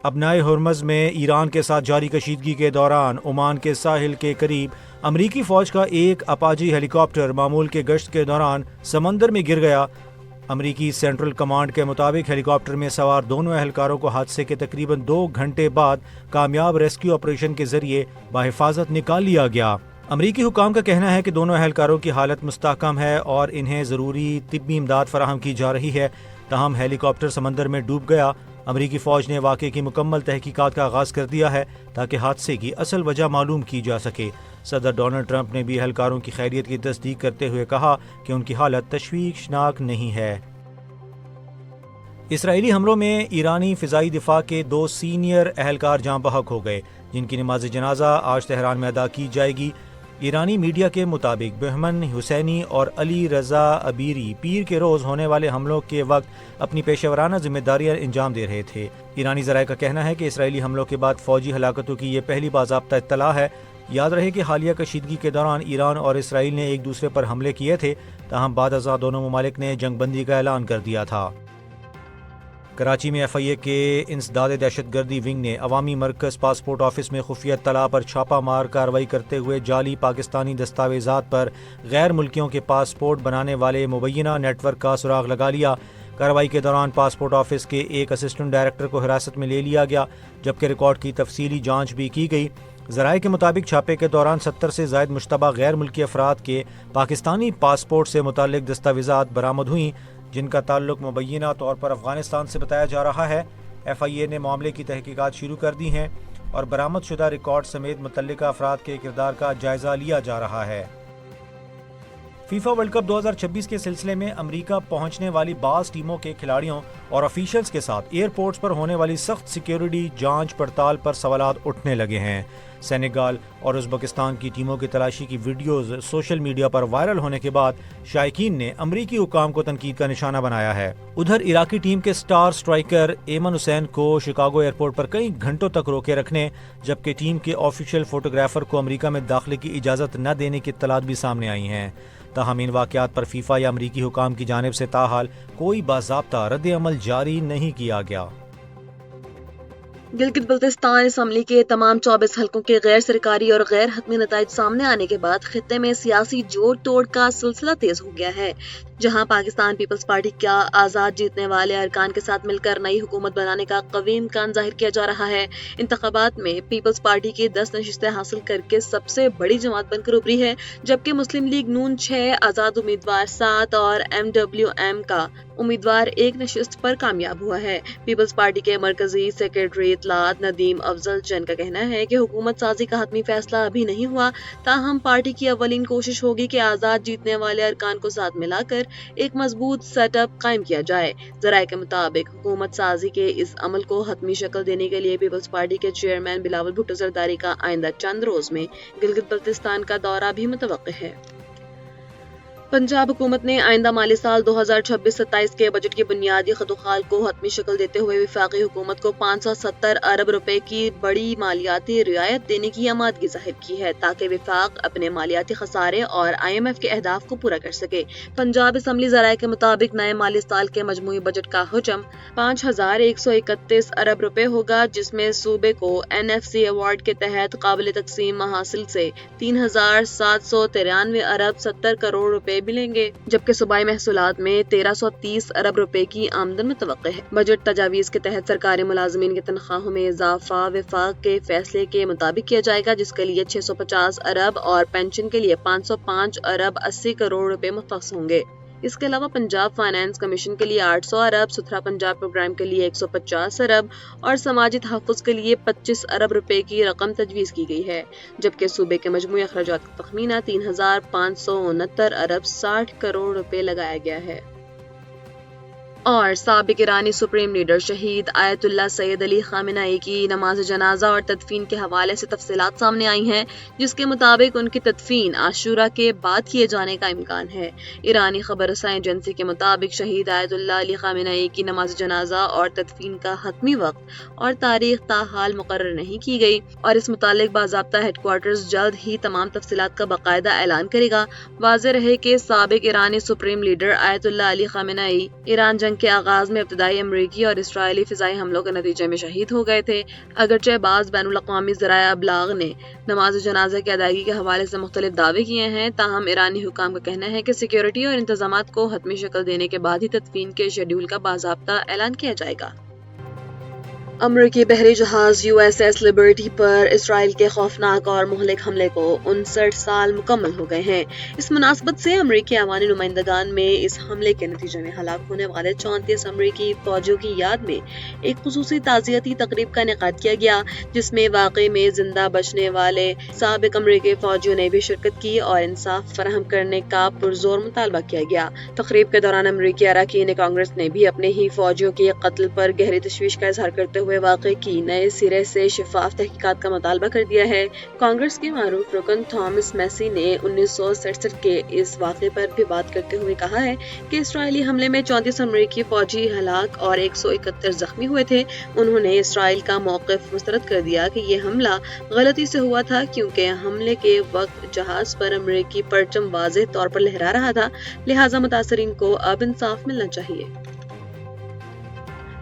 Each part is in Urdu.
ابنائے ہرمز میں ایران کے ساتھ جاری کشیدگی کے دوران عمان کے ساحل کے قریب امریکی فوج کا ایک اپاچی ہیلی کاپٹر معمول کے گشت کے دوران سمندر میں گر گیا۔ امریکی سینٹرل کمانڈ کے مطابق ہیلی کاپٹر میں سوار دونوں اہلکاروں کو حادثے کے تقریباً 2 گھنٹے بعد کامیاب ریسکیو آپریشن کے ذریعے بحفاظت نکال لیا گیا۔ امریکی حکام کا کہنا ہے کہ دونوں اہلکاروں کی حالت مستحکم ہے اور انہیں ضروری طبی امداد فراہم کی جا رہی ہے، تاہم ہیلی کاپٹر سمندر میں ڈوب گیا۔ امریکی فوج نے واقعے کی مکمل تحقیقات کا آغاز کر دیا ہے تاکہ حادثے کی اصل وجہ معلوم کی جا سکے۔ صدر ڈونلڈ ٹرمپ نے بھی اہلکاروں کی خیریت کی تصدیق کرتے ہوئے کہا کہ ان کی حالت تشویشناک نہیں ہے۔ اسرائیلی حملوں میں ایرانی فضائی دفاع کے 2 سینئر اہلکار جاں بحق ہو گئے، جن کی نماز جنازہ آج تہران میں ادا کی جائے گی۔ ایرانی میڈیا کے مطابق بہمن حسینی اور علی رضا عبیری پیر کے روز ہونے والے حملوں کے وقت اپنی پیشہ ورانہ ذمہ داریاں انجام دے رہے تھے۔ ایرانی ذرائع کا کہنا ہے کہ اسرائیلی حملوں کے بعد فوجی ہلاکتوں کی یہ پہلی باضابطہ اطلاع ہے۔ یاد رہے کہ حالیہ کشیدگی کے دوران ایران اور اسرائیل نے ایک دوسرے پر حملے کیے تھے، تاہم بعد ازاں دونوں ممالک نے جنگ بندی کا اعلان کر دیا تھا۔ کراچی میں ایف آئی اے کے انسداد دہشت گردی ونگ نے عوامی مرکز پاسپورٹ آفس میں خفیہ اطلاع پر چھاپہ مار کارروائی کرتے ہوئے جعلی پاکستانی دستاویزات پر غیر ملکیوں کے پاسپورٹ بنانے والے مبینہ نیٹ ورک کا سراغ لگا لیا۔ کارروائی کے دوران پاسپورٹ آفس کے ایک اسسٹنٹ ڈائریکٹر کو حراست میں لے لیا گیا، جبکہ ریکارڈ کی تفصیلی جانچ بھی کی گئی۔ ذرائع کے مطابق چھاپے کے دوران 70 سے زائد مشتبہ غیر ملکی افراد کے پاکستانی پاسپورٹ سے متعلق دستاویزات برآمد ہوئیں، جن کا تعلق مبینہ طور پر افغانستان سے بتایا جا رہا ہے۔ ایف آئی اے نے معاملے کی تحقیقات شروع کر دی ہیں اور برآمد شدہ ریکارڈ سمیت متعلقہ افراد کے کردار کا جائزہ لیا جا رہا ہے۔ فیفا ورلڈ کپ 2026 کے سلسلے میں امریکہ پہنچنے والی بعض ٹیموں کے کھلاڑیوں اور آفیشلز کے ساتھ ایئرپورٹس پر ہونے والی سخت سیکیورٹی جانچ پڑتال پر سوالات اٹھنے لگے ہیں۔ سینیگال اور ازبکستان کی ٹیموں کی تلاشی کی ویڈیوز سوشل میڈیا پر وائرل ہونے کے بعد شائقین نے امریکی حکام کو تنقید کا نشانہ بنایا ہے۔ ادھر عراقی ٹیم کے سٹار سٹرائکر ایمن حسین کو شکاگو ایئرپورٹ پر کئی گھنٹوں تک روکے رکھنے، جبکہ ٹیم کے آفیشیل فوٹوگرافر کو امریکہ میں داخلے کی اجازت نہ دینے کی اطلاعات بھی سامنے آئی ہیں۔ تاہم ان واقعات پر فیفا یا امریکی حکام کی جانب سے تاحال کوئی باضابطہ رد عمل جاری نہیں کیا گیا۔ گلگت بلتستان اسمبلی کے تمام 24 حلقوں کے غیر سرکاری اور غیر حتمی نتائج سامنے آنے کے بعد خطے میں سیاسی جوڑ توڑ کا سلسلہ تیز ہو گیا ہے، جہاں پاکستان پیپلز پارٹی کا آزاد جیتنے والے ارکان کے ساتھ مل کر نئی حکومت بنانے کا قوی امکان ظاہر کیا جا رہا ہے۔ انتخابات میں پیپلز پارٹی کی 10 نشستیں حاصل کر کے سب سے بڑی جماعت بن کر ابھری ہے، جبکہ مسلم لیگ نون 6، آزاد امیدوار 7 اور MWM کا امیدوار 1 نشست پر کامیاب ہوا ہے۔ پیپلز پارٹی کے مرکزی سیکرٹری اطلاعات ندیم افضل چند کا کہنا ہے کہ حکومت سازی کا حتمی فیصلہ ابھی نہیں ہوا، تاہم پارٹی کی اولین کوشش ہوگی کہ آزاد جیتنے والے ارکان کو ساتھ ملا کر ایک مضبوط سیٹ اپ قائم کیا جائے۔ ذرائع کے مطابق حکومت سازی کے اس عمل کو حتمی شکل دینے کے لیے پیپلز پارٹی کے چیئرمین بلاول بھٹو زرداری کا آئندہ چند روز میں گلگت بلتستان کا دورہ بھی متوقع ہے۔ پنجاب حکومت نے آئندہ مالی سال 2026-27 کے بجٹ کی بنیادی خطوخال کو حتمی شکل دیتے ہوئے وفاقی حکومت کو 570 ارب روپے کی بڑی مالیاتی رعایت دینے کی آمادگی ظاہر کی ہے، تاکہ وفاق اپنے مالیاتی خسارے اور IMF کے اہداف کو پورا کر سکے۔ پنجاب اسمبلی ذرائع کے مطابق نئے مالی سال کے مجموعی بجٹ کا حجم 5131 ارب روپے ہوگا، جس میں صوبے کو NFC ایوارڈ کے تحت قابل تقسیم محاصل سے 3793 ارب 70 کروڑ روپے ملیں گے، جبکہ صوبائی محصولات میں 1330 ارب روپے کی آمدن متوقع ہے۔ بجٹ تجاویز کے تحت سرکاری ملازمین کی تنخواہوں میں اضافہ وفاق کے فیصلے کے مطابق کیا جائے گا، جس کے لیے 650 ارب اور پینشن کے لیے 505 ارب 80 کروڑ روپے مختص ہوں گے۔ اس کے علاوہ پنجاب فائنانس کمیشن کے لیے 800 ارب، ستھرا پنجاب پروگرام کے لیے 150 ارب اور سماجی تحفظ کے لیے 25 ارب روپے کی رقم تجویز کی گئی ہے، جبکہ صوبے کے مجموعی اخراجات کا تخمینہ 3569 ارب 60 کروڑ روپے لگایا گیا ہے۔ اور سابق ایرانی سپریم لیڈر شہید آیت اللہ سید علی خامنہ ای کی نماز جنازہ اور تدفین کے حوالے سے تفصیلات سامنے آئی ہیں، جس کے مطابق ان کی تدفین عاشورہ کے بعد کیے جانے کا امکان ہے۔ ایرانی خبر رساں ایجنسی کے مطابق شہید آیت اللہ علی خامنہ ای کی نماز جنازہ اور تدفین کا حتمی وقت اور تاریخ تاحال مقرر نہیں کی گئی، اور اس متعلق باضابطہ ہیڈ کوارٹرز جلد ہی تمام تفصیلات کا باقاعدہ اعلان کرے گا۔ واضح رہے کہ سابق ایرانی سپریم لیڈر آیت اللہ علی خامنہ ای ایران جنگ جنگ کے آغاز میں ابتدائی امریکی اور اسرائیلی فضائی حملوں کے نتیجے میں شہید ہو گئے تھے۔ اگرچہ بعض بین الاقوامی ذرائع ابلاغ نے نماز جنازہ کی ادائیگی کے حوالے سے مختلف دعوے کیے ہیں، تاہم ایرانی حکام کا کہنا ہے کہ سیکیورٹی اور انتظامات کو حتمی شکل دینے کے بعد ہی تدفین کے شیڈول کا باضابطہ اعلان کیا جائے گا۔ امریکی بحری جہاز USS لبرٹی پر اسرائیل کے خوفناک اور مہلک حملے کو 59 سال مکمل ہو گئے ہیں۔ اس مناسبت سے امریکی عوامی نمائندگان میں اس حملے کے نتیجے میں ہلاک ہونے والے 34 امریکی فوجیوں کی یاد میں ایک خصوصی تعزیتی تقریب کا انعقاد کیا گیا، جس میں واقعے میں زندہ بچنے والے سابق امریکی فوجیوں نے بھی شرکت کی اور انصاف فراہم کرنے کا پرزور مطالبہ کیا گیا۔ تقریب کے دوران امریکی اراکین کانگریس نے بھی اپنے ہی فوجیوں کے قتل پر گہری تشویش کا اظہار کرتے ہوئے واقعے کی نئے سرے سے شفاف تحقیقات کا مطالبہ کر دیا ہے۔ کانگریس کے معروف رکن تھامس میسی نے 1967 کے اس واقعے پر بھی بات کرتے ہوئے کہا ہے کہ اسرائیلی حملے میں 34 امریکی فوجی ہلاک اور 131 زخمی ہوئے تھے۔ انہوں نے اسرائیل کا موقف مسترد کر دیا کہ یہ حملہ غلطی سے ہوا تھا، کیونکہ حملے کے وقت جہاز پر امریکی پرچم واضح طور پر لہرا رہا تھا، لہٰذا متاثرین کو اب انصاف ملنا چاہیے۔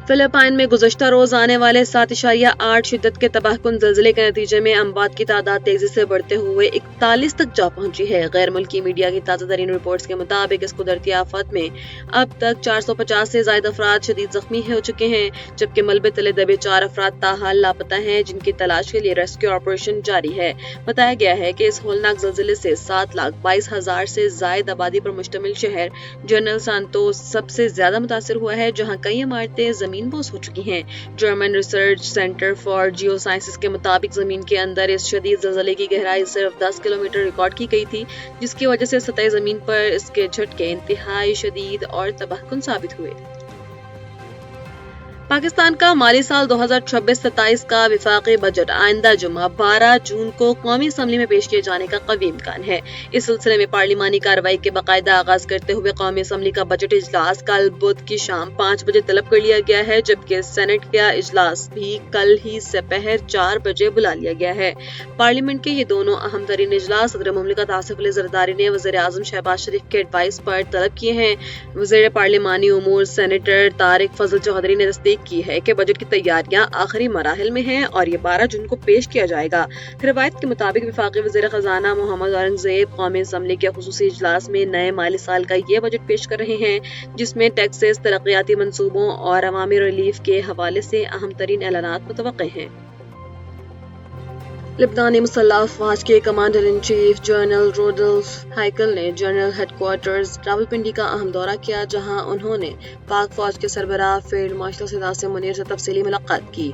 فلپائن میں گزشتہ روز آنے والے 7.8 شدت کے تباہ کن زلزلے کے نتیجے میں اموات کی تعداد تیزی سے بڑھتے ہوئے 41 تک جا پہنچی ہے۔ غیر ملکی میڈیا کی تازہ ترین رپورٹس کے مطابق اس قدرتی آفت میں اب تک 450 سے زائد افراد شدید زخمی ہو چکے ہیں، جبکہ ملبے تلے دبے 4 افراد تاحال لاپتہ ہیں، جن کی تلاش کے لیے ریسکیو آپریشن جاری ہے۔ بتایا گیا ہے کہ اس ہولناک زلزلے سے 7,22,000 سے زائد آبادی پر مشتمل شہر جنرل سانتوس سب سے زیادہ متاثر ہوا ہے، جہاں کئی عمارتیں زمین بوس ہو چکی ہیں۔ German research centre for geo sciences کے مطابق زمین کے اندر اس شدید زلزلے کی گہرائی صرف 10 کلومیٹر ریکارڈ کی گئی تھی، جس کی وجہ سے سطح زمین پر اس کے جھٹکے انتہائی شدید اور تباہ کن ثابت ہوئے۔ پاکستان کا مالی سال 2026-27 کا وفاقی بجٹ آئندہ جمعہ 12 جون کو قومی اسمبلی میں پیش کیے جانے کا قوی امکان ہے۔ اس سلسلے میں پارلیمانی کارروائی کے باقاعدہ آغاز کرتے ہوئے قومی اسمبلی کا بجٹ اجلاس کل بدھ کی شام 5 بجے طلب کر لیا گیا ہے، جبکہ سینٹ کا اجلاس بھی کل ہی سپہر 4 بجے بلا لیا گیا ہے۔ پارلیمنٹ کے یہ دونوں اہم ترین اجلاس صدر مملکت آصف علی زرداری نے وزیر اعظم شہباز شریف کے ایڈوائس پر طلب کیے ہیں۔ وزیر پارلیمانی امور سینیٹر طارق فضل چودھری نے تصدیق کی ہے کہ بجٹ کی تیاریاں آخری مراحل میں ہیں اور یہ 12 جون کو پیش کیا جائے گا۔ روایت کے مطابق وفاقی وزیر خزانہ محمد اورنگزیب قومی اسمبلی کے خصوصی اجلاس میں نئے مالی سال کا یہ بجٹ پیش کر رہے ہیں، جس میں ٹیکسز، ترقیاتی منصوبوں اور عوامی ریلیف کے حوالے سے اہم ترین اعلانات متوقع ہیں۔ لبنانی مسلح افواج کے commander in chief general Rodolphe Haykal نے جنرل ہیڈ کوارٹرز راولپنڈی کا اہم دورہ کیا، جہاں انہوں نے پاک فوج کے سربراہ فیلڈ مارشل صداسم منیر سے تفصیلی ملاقات کی۔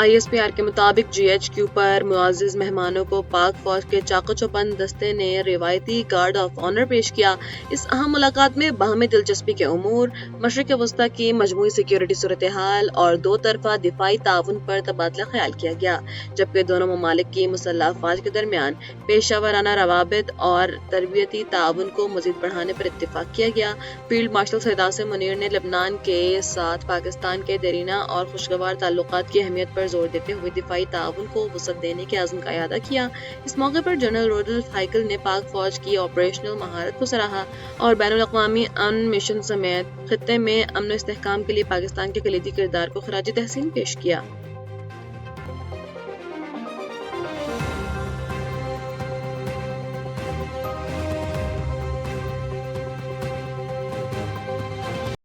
ISPR کے مطابق GHQ پر معزز مہمانوں کو پاک فوج کے چاق و چوبند دستے نے روایتی گارڈ آف آنر پیش کیا۔ اس اہم ملاقات میں باہمی دلچسپی کے امور، مشرق وسطیٰ کی مجموعی سیکیورٹی صورتحال اور دو طرفہ دفاعی تعاون پر تبادلہ خیال کیا گیا، جبکہ دونوں ممالک کی مسلح افواج کے درمیان پیشہ ورانہ روابط اور تربیتی تعاون کو مزید بڑھانے پر اتفاق کیا گیا۔ فیلڈ مارشل صداسم منیر نے لبنان کے ساتھ پاکستان کے دیرینہ اور خوشگوار تعلقات کی اہمیت پر زور دیتے ہوئے دفاعی تعاون کو وسعت دینے کے عزم کا اعادہ کیا۔ اس موقع پر جنرل رودولف ہائیکل نے پاک فوج کی آپریشنل مہارت کو سراہا اور بین الاقوامی امن مشن سمیت خطے میں امن و استحکام کے لیے پاکستان کے کلیدی کردار کو خراج تحسین پیش کیا۔